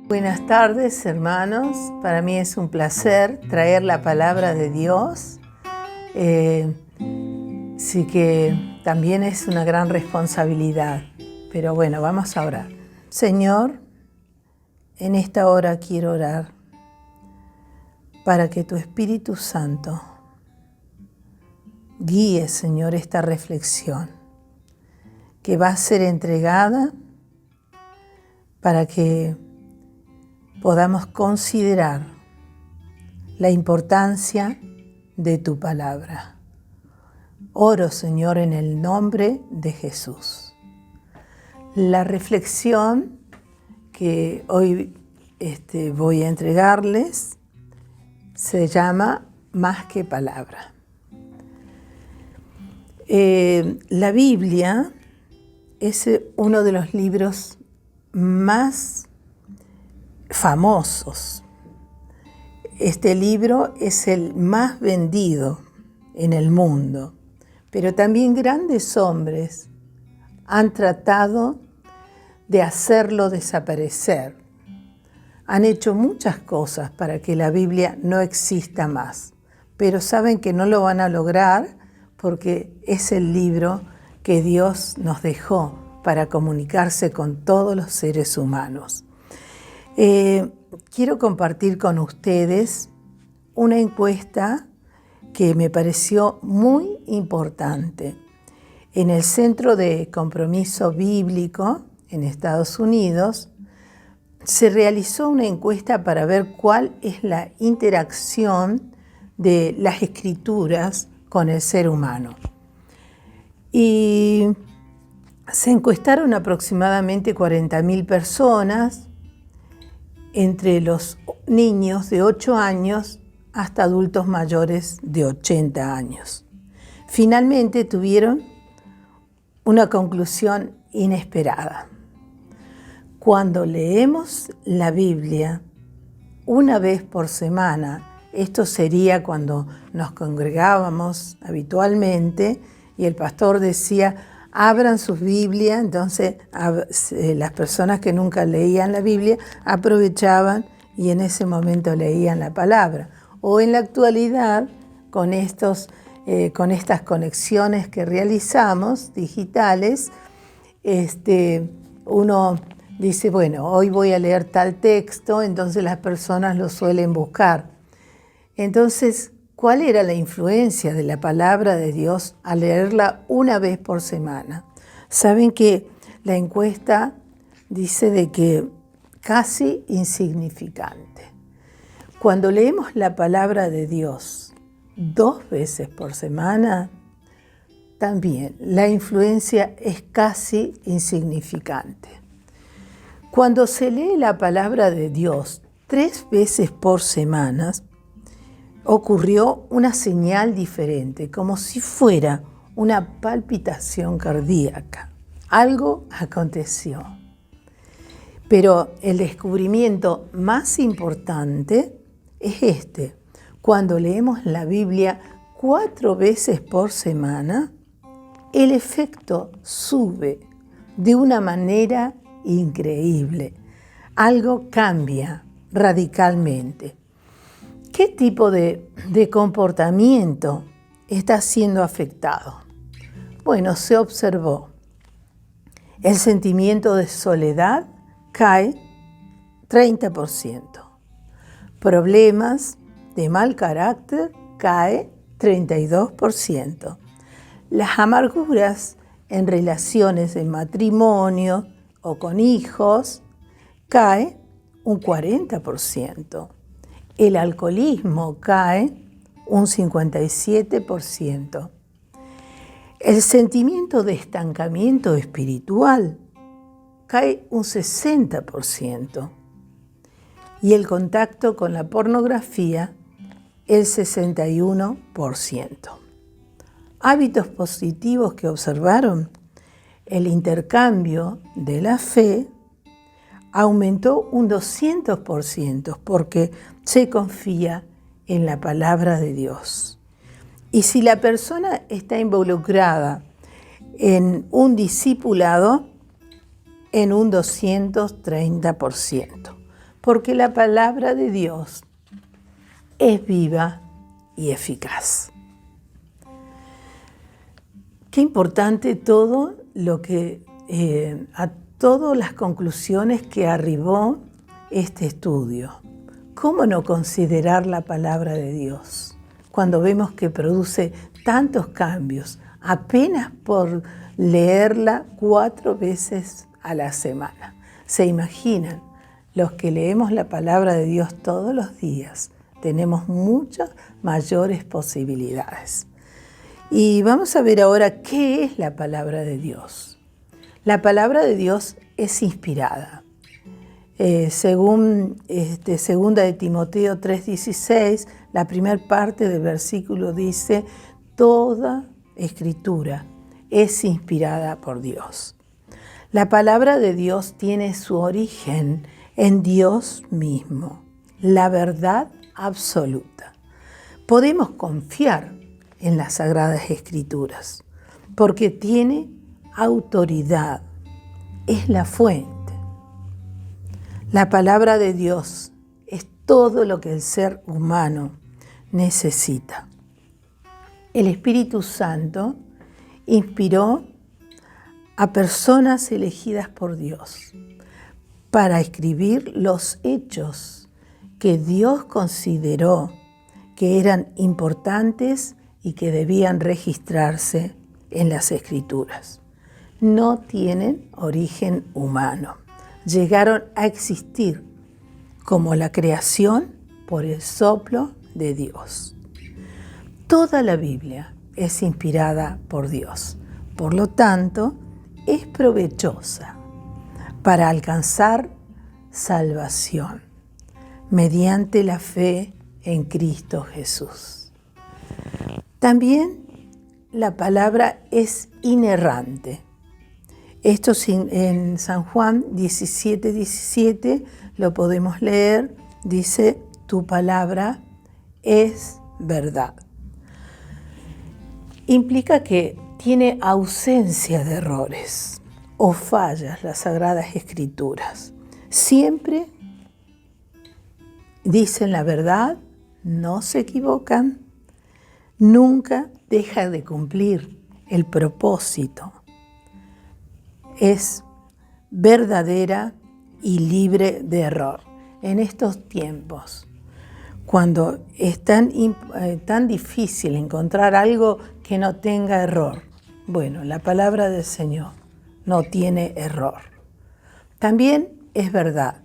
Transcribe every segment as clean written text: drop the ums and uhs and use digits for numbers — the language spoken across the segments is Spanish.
Buenas tardes, hermanos. Para mí es un placer traer la palabra de Dios. Sí que también es una gran responsabilidad. Pero bueno, vamos a orar. Señor, en esta hora quiero orar para que tu Espíritu Santo guíe, Señor, esta reflexión que va a ser entregada para que podamos considerar la importancia de tu palabra. Oro, Señor, en el nombre de Jesús. La reflexión que hoy voy a entregarles se llama Más que palabra. La Biblia es uno de los libros más famosos. Este libro es el más vendido en el mundo, pero también grandes hombres han tratado de hacerlo desaparecer. Han hecho muchas cosas para que la Biblia no exista más, pero saben que no lo van a lograr porque es el libro que Dios nos dejó para comunicarse con todos los seres humanos. Quiero compartir con ustedes una encuesta que me pareció muy importante. En el Centro de Compromiso Bíblico en Estados Unidos se realizó una encuesta para ver cuál es la interacción de las Escrituras con el ser humano. Y se encuestaron aproximadamente 40.000 personas, entre los niños de 8 años hasta adultos mayores de 80 años. Finalmente tuvieron una conclusión inesperada. Cuando leemos la Biblia una vez por semana, esto sería cuando nos congregábamos habitualmente y el pastor decía, abran sus Biblias, entonces las personas que nunca leían la Biblia aprovechaban y en ese momento leían la palabra. O en la actualidad, con estas conexiones que realizamos, digitales, uno dice, bueno, hoy voy a leer tal texto, entonces las personas lo suelen buscar. Entonces, ¿cuál era la influencia de la palabra de Dios al leerla una vez por semana? Saben que la encuesta dice de que casi insignificante. Cuando leemos la palabra de Dios 2 veces por semana, también la influencia es casi insignificante. Cuando se lee la palabra de Dios 3 veces por semana, ocurrió una señal diferente, como si fuera una palpitación cardíaca. Algo aconteció. Pero el descubrimiento más importante es cuando leemos la Biblia 4 veces por semana, el efecto sube de una manera increíble. Algo cambia radicalmente. ¿Qué tipo de comportamiento está siendo afectado? Bueno, se observó. El sentimiento de soledad cae 30%. Problemas de mal carácter cae 32%. Las amarguras en relaciones de matrimonio o con hijos cae un 40%. El alcoholismo cae un 57%. El sentimiento de estancamiento espiritual cae un 60%. Y el contacto con la pornografía, el 61%. Hábitos positivos que observaron: el intercambio de la fe aumentó un 200% porque se confía en la palabra de Dios. Y si la persona está involucrada en un discipulado, en un 230%. porque la palabra de Dios es viva y eficaz. Qué importante todo lo que, a todas las conclusiones que arribó este estudio. ¿Cómo no considerar la palabra de Dios cuando vemos que produce tantos cambios apenas por leerla 4 veces a la semana? ¿Se imaginan? Los que leemos la palabra de Dios todos los días tenemos muchas mayores posibilidades. Y vamos a ver ahora qué es la palabra de Dios. La palabra de Dios es inspirada. Según 2 de Timoteo 3:16, la primera parte del versículo dice: toda escritura es inspirada por Dios. La palabra de Dios tiene su origen en Dios mismo, la verdad absoluta. Podemos confiar en las Sagradas Escrituras porque tiene autoridad, es la fuente. La palabra de Dios es todo lo que el ser humano necesita. El Espíritu Santo inspiró a personas elegidas por Dios para escribir los hechos que Dios consideró que eran importantes y que debían registrarse en las Escrituras. No tienen origen humano. Llegaron a existir como la creación por el soplo de Dios. Toda la Biblia es inspirada por Dios. Por lo tanto, es provechosa para alcanzar salvación mediante la fe en Cristo Jesús. También la palabra es inerrante. Esto en San Juan 17:17 lo podemos leer. Dice: tu palabra es verdad. Implica que tiene ausencia de errores o fallas las Sagradas Escrituras. Siempre dicen la verdad, no se equivocan, nunca deja de cumplir el propósito. Es verdadera y libre de error. En estos tiempos, cuando es tan difícil encontrar algo que no tenga error, bueno, la palabra del Señor no tiene error. También es verdad.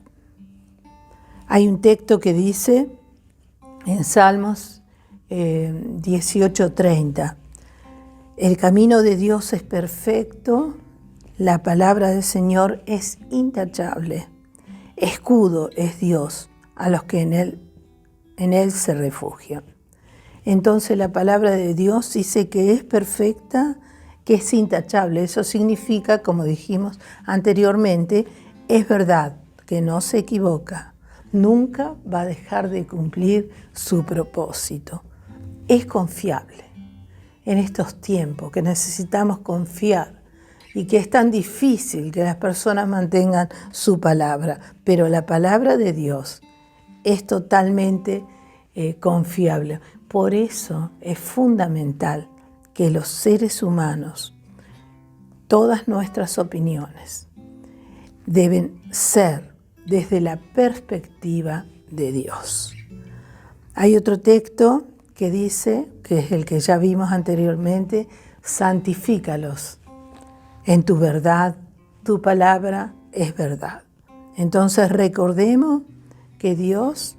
Hay un texto que dice en Salmos 18:30, el camino de Dios es perfecto, la palabra del Señor es intachable, escudo es Dios a los que en Él se refugian. Entonces la palabra de Dios dice que es perfecta, que es intachable. Eso significa, como dijimos anteriormente, es verdad, que no se equivoca. Nunca va a dejar de cumplir su propósito. Es confiable. En estos tiempos que necesitamos confiar y que es tan difícil que las personas mantengan su palabra, pero la palabra de Dios es totalmente confiable. Por eso es fundamental que los seres humanos, todas nuestras opiniones, deben ser desde la perspectiva de Dios. Hay otro texto que dice, que es el que ya vimos anteriormente: santifícalos en tu verdad, tu palabra es verdad. Entonces recordemos que Dios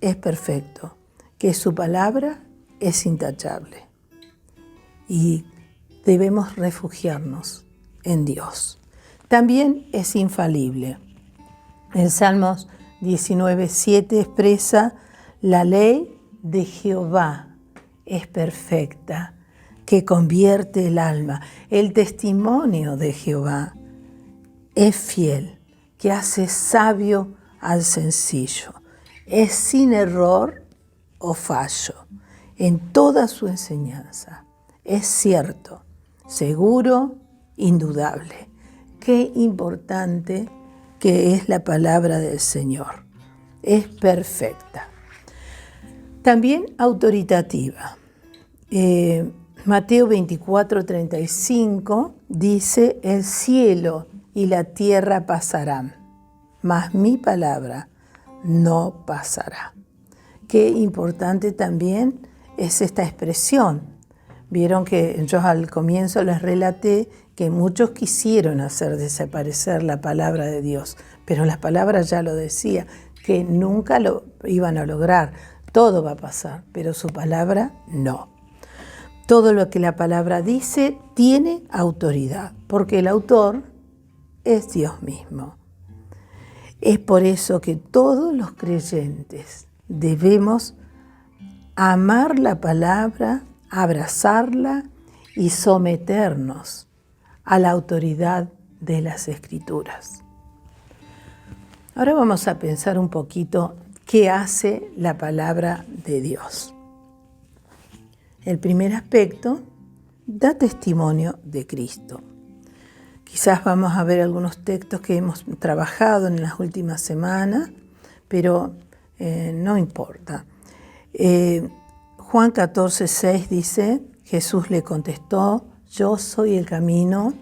es perfecto, que su palabra es intachable y debemos refugiarnos en Dios. También es infalible. En Salmos 19:7 expresa: la ley de Jehová es perfecta, que convierte el alma. El testimonio de Jehová es fiel, que hace sabio al sencillo. Es sin error o fallo en toda su enseñanza. Es cierto, seguro, indudable. Qué importante que es la palabra del Señor. es perfecta. También autoritativa. Mateo 24:35 dice: el cielo y la tierra pasarán, mas mi palabra no pasará. Qué importante también es esta expresión. Vieron que yo al comienzo les relaté que muchos quisieron hacer desaparecer la palabra de Dios, pero la palabra ya lo decía, que nunca lo iban a lograr. Todo va a pasar, pero su palabra no. Todo lo que la palabra dice tiene autoridad, porque el autor es Dios mismo. Es por eso que todos los creyentes debemos amar la palabra, abrazarla y someternos a la autoridad de las Escrituras. Ahora vamos a pensar un poquito qué hace la palabra de Dios. El primer aspecto, da testimonio de Cristo. Quizás vamos a ver algunos textos que hemos trabajado en las últimas semanas, pero no importa. Juan 14:6 dice: Jesús le contestó: yo soy el camino,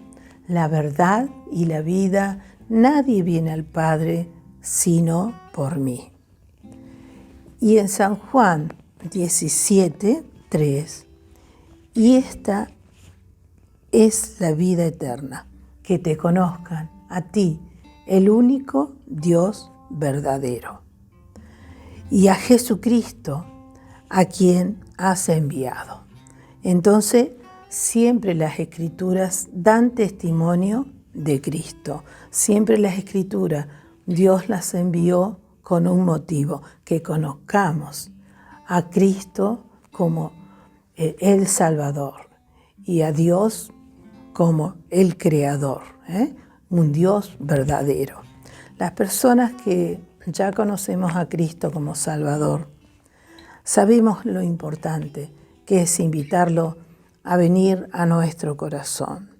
la verdad y la vida. Nadie viene al Padre sino por mí. Y en San Juan 17:3: y esta es la vida eterna, que te conozcan a ti, el único Dios verdadero, y a Jesucristo, a quien has enviado. Entonces, siempre las Escrituras dan testimonio de Cristo. Siempre las Escrituras, Dios las envió con un motivo: que conozcamos a Cristo como el Salvador y a Dios como el Creador, un Dios verdadero. Las personas que ya conocemos a Cristo como Salvador, sabemos lo importante que es invitarlo a venir a nuestro corazón.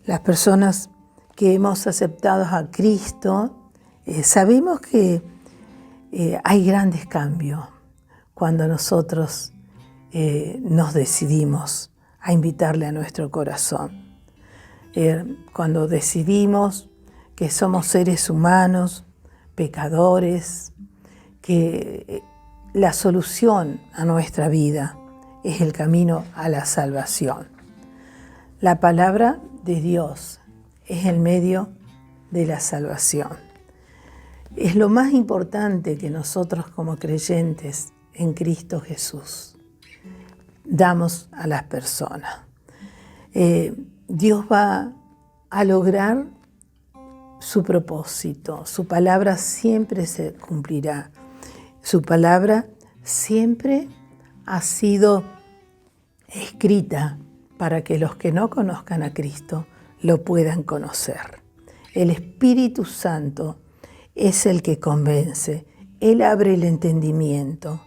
Las personas que hemos aceptado a Cristo, sabemos que hay grandes cambios cuando nosotros nos decidimos a invitarle a nuestro corazón. Cuando decidimos que somos seres humanos, pecadores, que la solución a nuestra vida es el camino a la salvación. La palabra de Dios es el medio de la salvación. Es lo más importante que nosotros como creyentes en Cristo Jesús damos a las personas. Dios va a lograr su propósito. Su palabra siempre se cumplirá. Su palabra siempre ha sido escrita para que los que no conozcan a Cristo lo puedan conocer. El Espíritu Santo es el que convence. Él abre el entendimiento.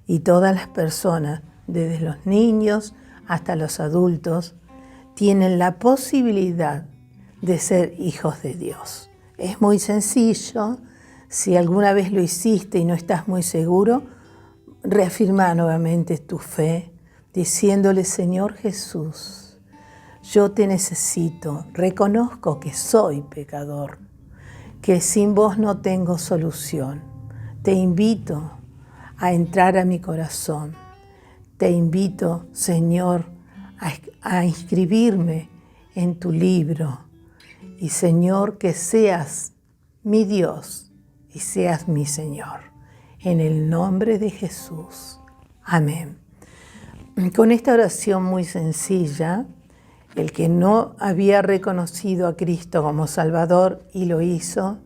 Y todas las personas, desde los niños hasta los adultos, tienen la posibilidad de ser hijos de Dios. Es muy sencillo. Si alguna vez lo hiciste y no estás muy seguro, reafirma nuevamente tu fe, diciéndole: Señor Jesús, yo te necesito, reconozco que soy pecador, que sin vos no tengo solución. Te invito a entrar a mi corazón. Te invito, Señor, a inscribirme en tu libro. Y, Señor, que seas mi Dios y seas mi Señor. En el nombre de Jesús. Amén. Con esta oración muy sencilla, el que no había reconocido a Cristo como Salvador y lo hizo,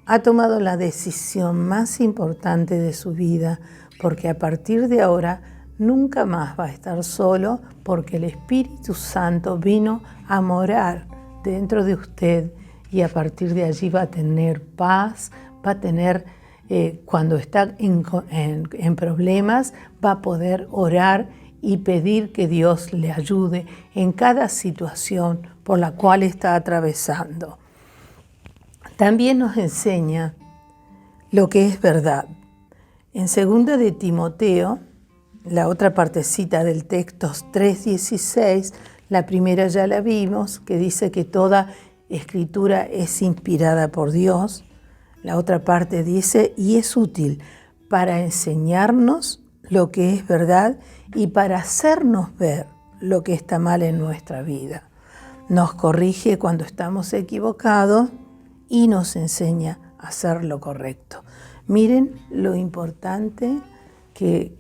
ha tomado la decisión más importante de su vida, porque a partir de ahora nunca más va a estar solo, porque el Espíritu Santo vino a morar dentro de usted y a partir de allí va a tener paz, va a tener, cuando está en problemas, va a poder orar y pedir que Dios le ayude en cada situación por la cual está atravesando. También nos enseña lo que es verdad. En 2 de Timoteo, la otra partecita del texto 3:16, la primera ya la vimos, que dice que toda escritura es inspirada por Dios. La otra parte dice, y es útil para enseñarnos lo que es verdad y para hacernos ver lo que está mal en nuestra vida. Nos corrige cuando estamos equivocados y nos enseña a hacer lo correcto. Miren lo importante que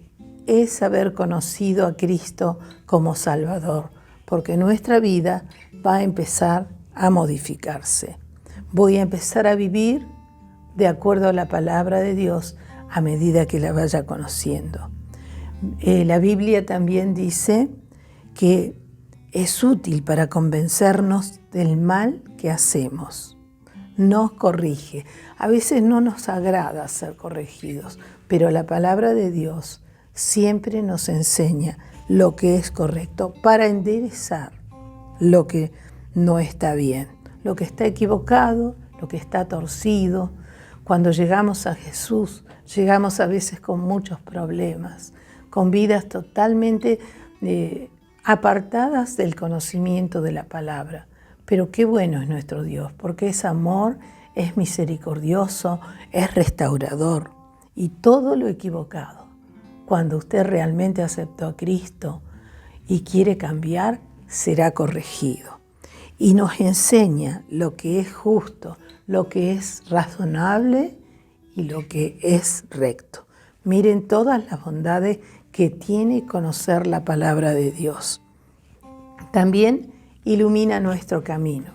es haber conocido a Cristo como Salvador, porque nuestra vida va a empezar a modificarse. Voy a empezar a vivir de acuerdo a la palabra de Dios a medida que la vaya conociendo. La Biblia también dice que es útil para convencernos del mal que hacemos. Nos corrige. A veces no nos agrada ser corregidos, pero la palabra de Dios siempre nos enseña lo que es correcto para enderezar lo que no está bien, lo que está equivocado, lo que está torcido. Cuando llegamos a Jesús, llegamos a veces con muchos problemas, con vidas totalmente apartadas del conocimiento de la palabra. Pero qué bueno es nuestro Dios, porque es amor, es misericordioso, es restaurador. Y todo lo equivocado, cuando usted realmente aceptó a Cristo y quiere cambiar, será corregido. Y nos enseña lo que es justo, lo que es razonable y lo que es recto. Miren todas las bondades que tiene conocer la palabra de Dios. También ilumina nuestro camino.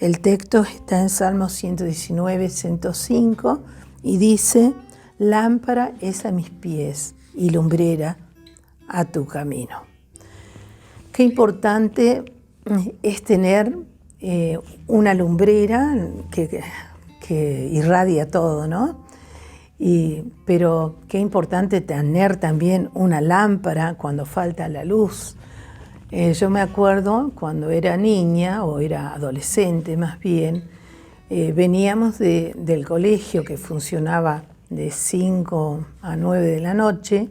El texto está en Salmos 119, 105 y dice, lámpara es a mis pies y lumbrera a tu camino. Qué importante es tener una lumbrera que irradia todo, ¿no? Pero qué importante tener también una lámpara cuando falta la luz. Yo me acuerdo cuando era niña, o era adolescente más bien, veníamos del colegio que funcionaba de 5 a 9 de la noche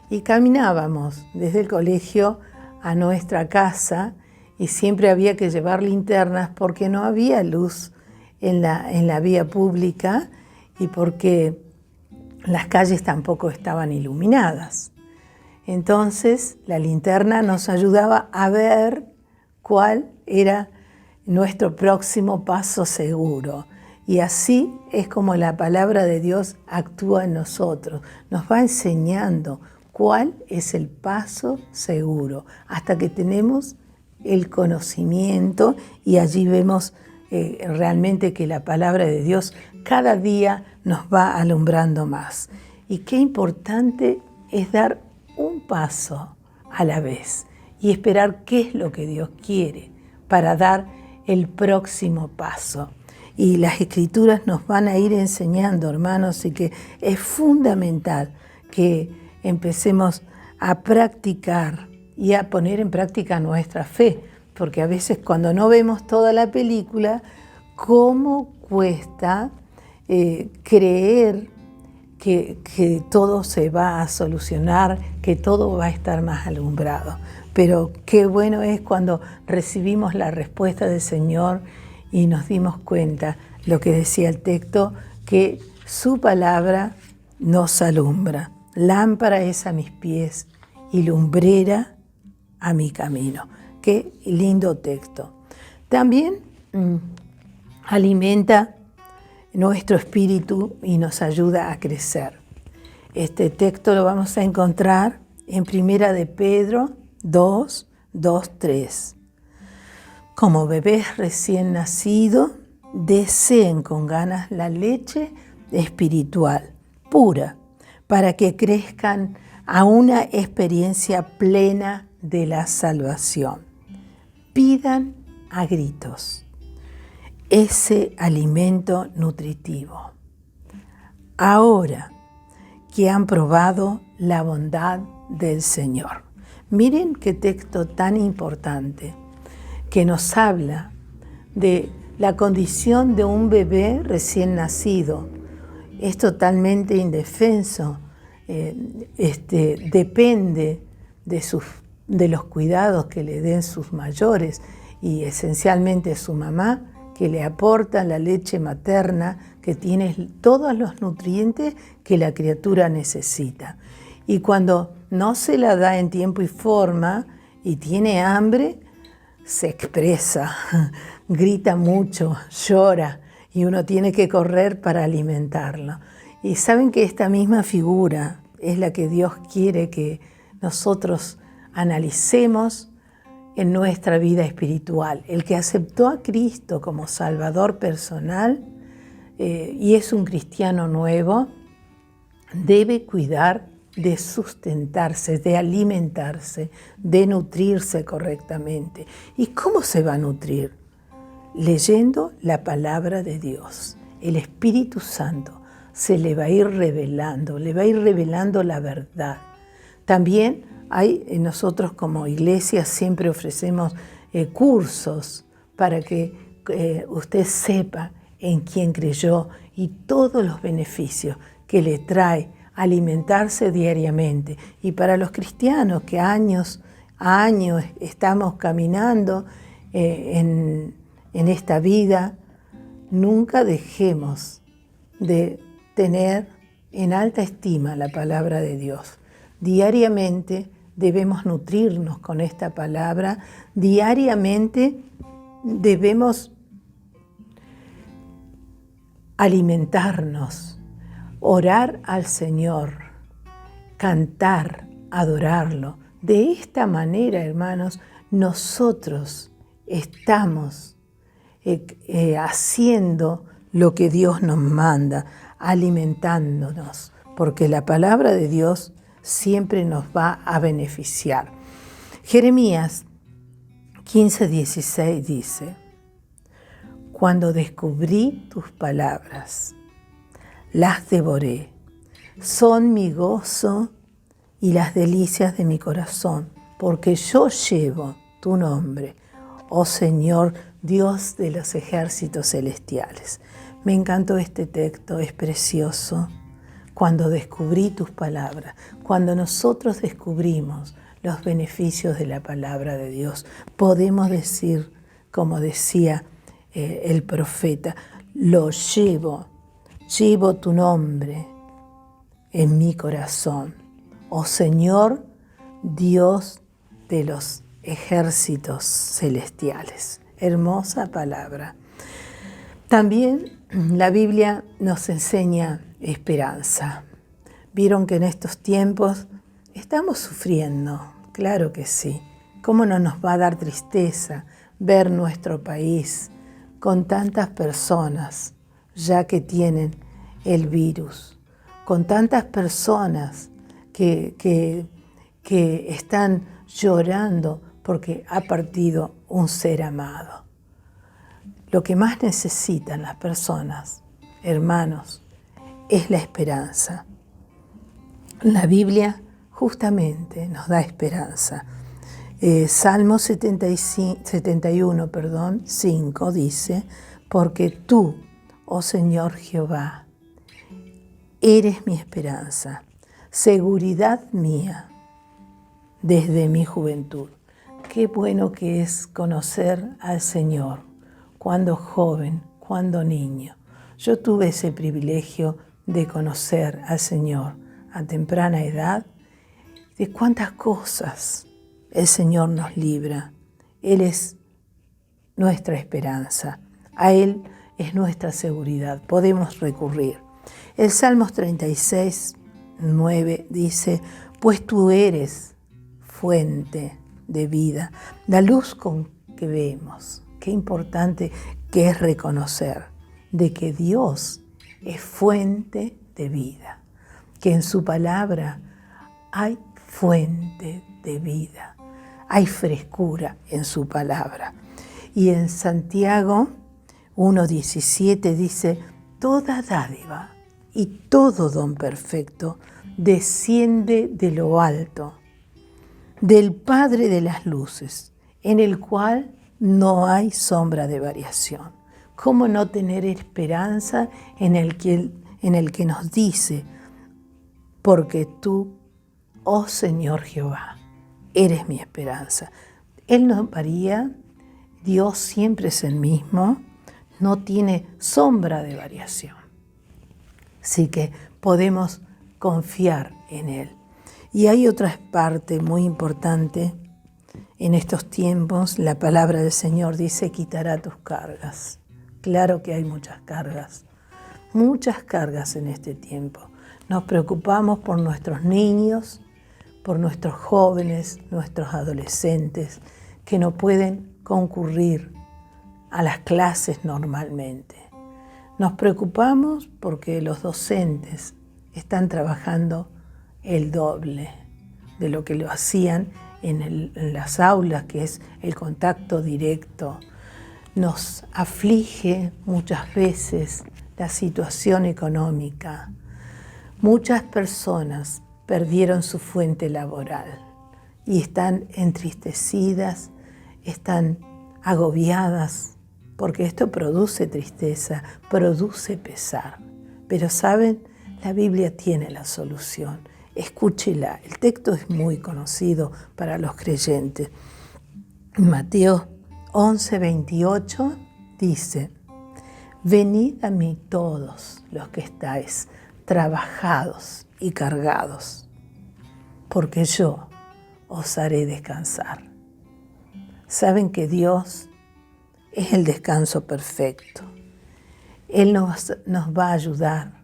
y caminábamos desde el colegio a nuestra casa y siempre había que llevar linternas porque no había luz en la vía pública y porque las calles tampoco estaban iluminadas. Entonces la linterna nos ayudaba a ver cuál era nuestro próximo paso seguro. Y así es como la palabra de Dios actúa en nosotros. Nos va enseñando cuál es el paso seguro, hasta que tenemos el conocimiento y allí vemos realmente que la palabra de Dios cada día nos va alumbrando más. Y qué importante es dar un paso a la vez y esperar qué es lo que Dios quiere para dar el próximo paso. Y las Escrituras nos van a ir enseñando, hermanos, y que es fundamental que empecemos a practicar y a poner en práctica nuestra fe, porque a veces cuando no vemos toda la película, ¿cómo cuesta creer que todo se va a solucionar, que todo va a estar más alumbrado? Pero qué bueno es cuando recibimos la respuesta del Señor y nos dimos cuenta, lo que decía el texto, que su palabra nos alumbra. Lámpara es a mis pies y lumbrera a mi camino. Qué lindo texto. También alimenta nuestro espíritu y nos ayuda a crecer. Este texto lo vamos a encontrar en 1 de Pedro 2, 2, 3. Como bebés recién nacidos, deseen con ganas la leche espiritual, pura, para que crezcan a una experiencia plena de la salvación. Pidan a gritos ese alimento nutritivo. Ahora que han probado la bondad del Señor. Miren qué texto tan importante que nos habla de la condición de un bebé recién nacido es totalmente indefenso, depende de los cuidados que le den sus mayores y esencialmente su mamá, que le aporta la leche materna que tiene todos los nutrientes que la criatura necesita. Y cuando no se la da en tiempo y forma y tiene hambre, se expresa, grita mucho, llora y uno tiene que correr para alimentarlo. Y saben que esta misma figura es la que Dios quiere que nosotros analicemos en nuestra vida espiritual. El que aceptó a Cristo como Salvador personal y es un cristiano nuevo, debe cuidar de sustentarse, de alimentarse, de nutrirse correctamente. ¿Y cómo se va a nutrir? Leyendo la palabra de Dios. El Espíritu Santo se le va a ir revelando la verdad. También nosotros como iglesia siempre ofrecemos cursos para que usted sepa en quién creyó y todos los beneficios que le trae alimentarse diariamente. Y para los cristianos que años a años estamos caminando en esta vida, nunca dejemos de tener en alta estima la palabra de Dios. Diariamente debemos nutrirnos con esta palabra, diariamente debemos alimentarnos, orar al Señor, cantar, adorarlo. De esta manera, hermanos, nosotros estamos haciendo lo que Dios nos manda, alimentándonos, porque la palabra de Dios siempre nos va a beneficiar. Jeremías 15:16 dice: cuando descubrí tus palabras, las devoré, son mi gozo y las delicias de mi corazón, porque yo llevo tu nombre, oh Señor, Dios de los ejércitos celestiales. Me encantó este texto, es precioso. Cuando descubrí tus palabras, cuando nosotros descubrimos los beneficios de la palabra de Dios, podemos decir, como decía el profeta, lo llevo tu nombre en mi corazón, oh Señor, Dios de los ejércitos celestiales. Hermosa palabra. También la Biblia nos enseña esperanza. Vieron que en estos tiempos estamos sufriendo, claro que sí. ¿Cómo no nos va a dar tristeza ver nuestro país con tantas personas ya que tienen el virus? Con tantas personas que están llorando porque ha partido un ser amado. Lo que más necesitan las personas, hermanos, es la esperanza. La Biblia justamente nos da esperanza. Salmo 71, 5 dice: porque tú, oh Señor Jehová, eres mi esperanza, seguridad mía desde mi juventud. Qué bueno que es conocer al Señor cuando joven, cuando niño. Yo tuve ese privilegio de conocer al Señor a temprana edad, de cuántas cosas el Señor nos libra. Él es nuestra esperanza, a Él es nuestra seguridad, podemos recurrir. El Salmos 36, 9 dice: pues tú eres fuente de vida, la luz con que vemos. Qué importante que es reconocer de que Dios es fuente de vida, que en su palabra hay fuente de vida, hay frescura en su palabra. Y en Santiago 1:17 dice: toda dádiva y todo don perfecto desciende de lo alto, del Padre de las luces, en el cual no hay sombra de variación. ¿Cómo no tener esperanza en el que en el que nos dice: porque tú, oh Señor Jehová, eres mi esperanza. Él no varía, Dios siempre es el mismo, no tiene sombra de variación. Así que podemos confiar en Él. Y hay otra parte muy importante en estos tiempos. La palabra del Señor dice: quitará tus cargas. Claro que hay muchas cargas en este tiempo. Nos preocupamos por nuestros niños, por nuestros jóvenes, nuestros adolescentes, que no pueden concurrir a las clases normalmente. Nos preocupamos porque los docentes están trabajando el doble de lo que lo hacían en las aulas, que es el contacto directo. Nos aflige muchas veces la situación económica. Muchas personas perdieron su fuente laboral y están entristecidas, están agobiadas, porque esto produce tristeza, produce pesar. Pero ¿saben? La Biblia tiene la solución. Escúchela. El texto es muy conocido para los creyentes. Mateo 11:28 dice: venid a mí todos los que estáis trabajados y cargados, porque yo os haré descansar. Saben que Dios es el descanso perfecto. Él nos va a ayudar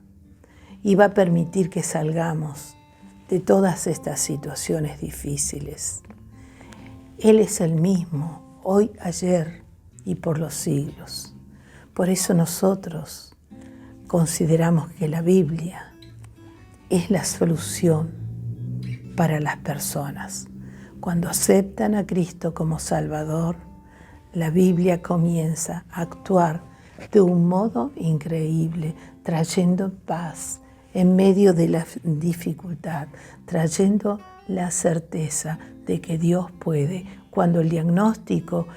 y va a permitir que salgamos de todas estas situaciones difíciles. Él es el mismo, hoy, ayer y por los siglos. Por eso nosotros consideramos que la Biblia es la solución para las personas. Cuando aceptan a Cristo como Salvador, la Biblia comienza a actuar de un modo increíble, trayendo paz en medio de la dificultad, trayendo la certeza de que Dios puede, cuando el diagnóstico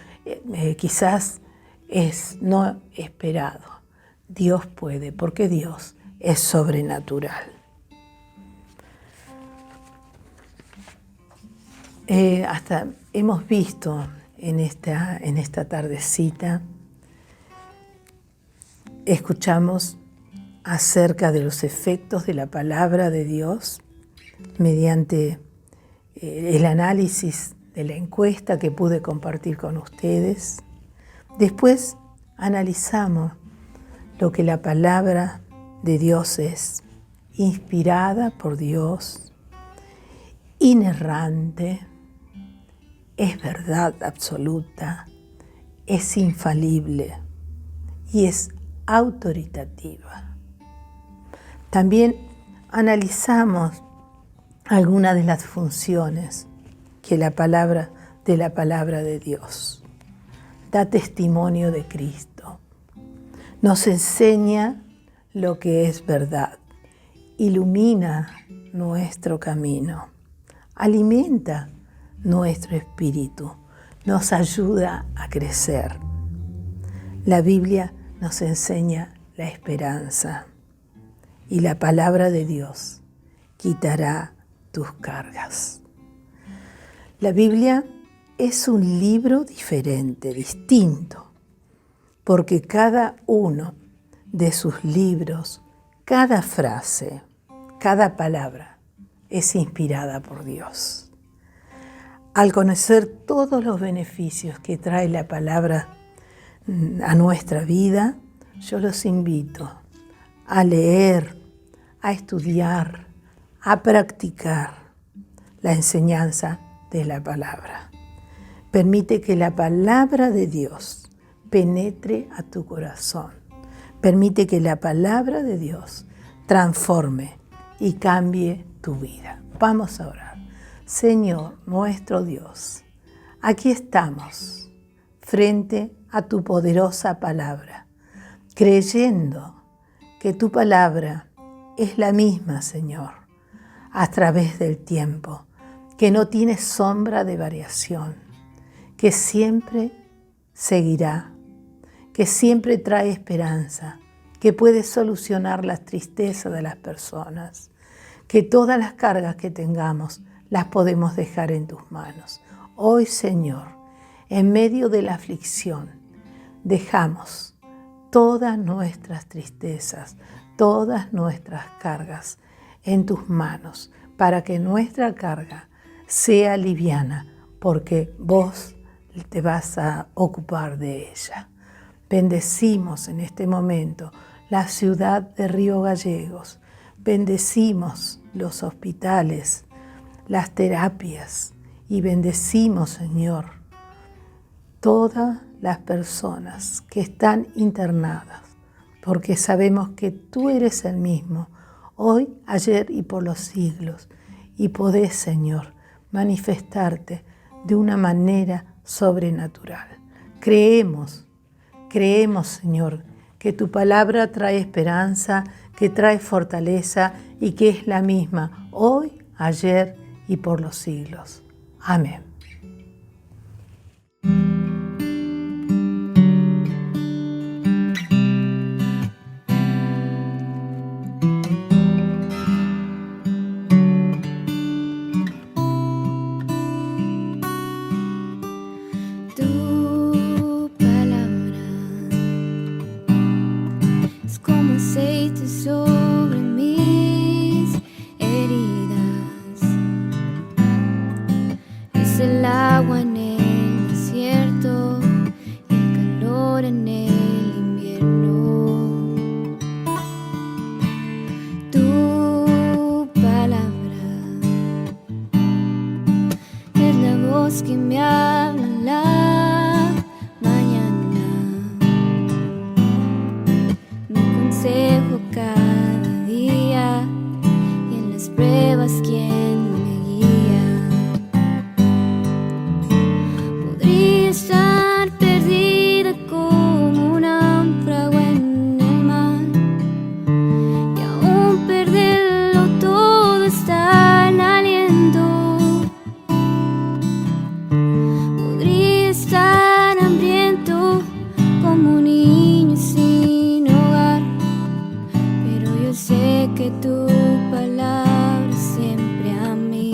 quizás es no esperado. Dios puede, porque Dios es sobrenatural. Hasta hemos visto en esta tardecita, escuchamos acerca de los efectos de la palabra de Dios mediante el análisis de la encuesta que pude compartir con ustedes. Después analizamos lo que la palabra de Dios es: inspirada por Dios, inerrante, es verdad absoluta, es infalible y es autoritativa. También analizamos algunas de las funciones que la palabra de Dios da testimonio de Cristo. Nos enseña lo que es verdad, ilumina nuestro camino, alimenta nuestro espíritu, nos ayuda a crecer. La Biblia nos enseña la esperanza y la palabra de Dios quitará tus cargas. La Biblia es un libro diferente, distinto, porque cada uno de sus libros, cada frase, cada palabra es inspirada por Dios. Al conocer todos los beneficios que trae la palabra a nuestra vida, yo los invito a leer, a estudiar, a practicar la enseñanza de la palabra. Permite que la palabra de Dios penetre a tu corazón. Permite que la palabra de Dios transforme y cambie tu vida. Vamos a orar. Señor nuestro Dios, aquí estamos frente a tu poderosa palabra, creyendo que tu palabra es la misma, Señor, a través del tiempo, que no tiene sombra de variación, que siempre seguirá, que siempre trae esperanza, que puede solucionar las tristezas de las personas, que todas las cargas que tengamos las podemos dejar en tus manos. Hoy, Señor, en medio de la aflicción, dejamos todas nuestras tristezas, todas nuestras cargas en tus manos, para que nuestra carga sea liviana, porque vos te vas a ocupar de ella. Bendecimos en este momento la ciudad de Río Gallegos, bendecimos los hospitales, las terapias y bendecimos, Señor, todas las personas que están internadas, porque sabemos que tú eres el mismo, hoy, ayer y por los siglos, y podés, Señor, manifestarte de una manera sobrenatural. Creemos, Señor, que tu palabra trae esperanza, que trae fortaleza y que es la misma hoy, ayer y por los siglos. Amén. Tu palabra es como aceite sobre mis heridas, es el agua en el desierto y el calor en el invierno. Tu palabra es la voz que me habla en la mañana, mi consejo cada día y en las pruebas quien me guía. Podría estar perdida como un náufrago en el mar y aún perderlo todo está en aliento. Podría estar hambriento como un niño sin hogar, pero yo sé que tu palabra siempre a mí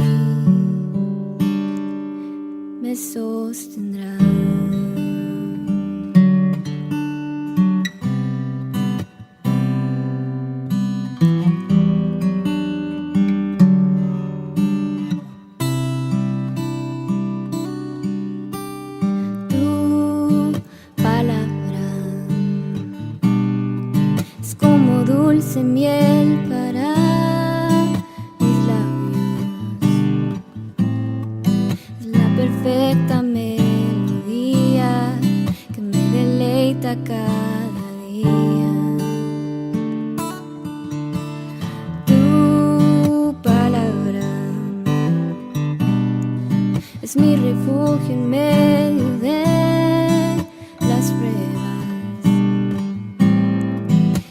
me sostendrá. Tu palabra es como dulce miel para mis labios, es la perfecta melodía que me deleita cada día. Tu palabra es mi refugio en medio de las pruebas,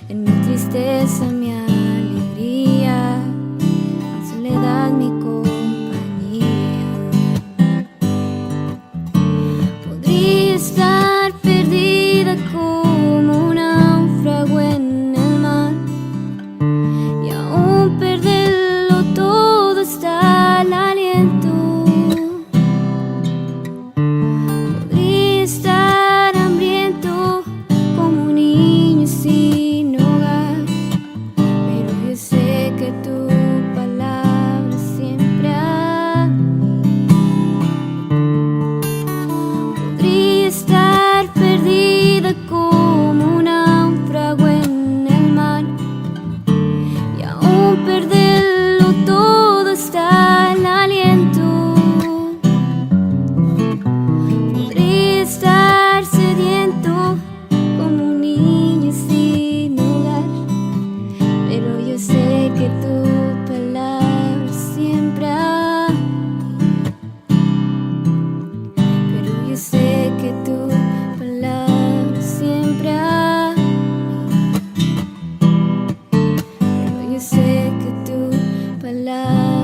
en mi tristeza mi alegría, en soledad mi compañía. Podría estar perdida como un náufrago en el mar y aún perderlo todo está el aliento. Podría estar hambriento como un niño sin hogar, pero yo sé que tu palabra siempre a mí. Podría estar perdida como un náufrago en el mar y aún perderlo todo está el aliento. Podría estar sediento como un niño sin hogar, pero yo sé que tu palabra siempre a mí. Pero yo sé que tu palabra siempre a mí. Pero yo sé que tu palabra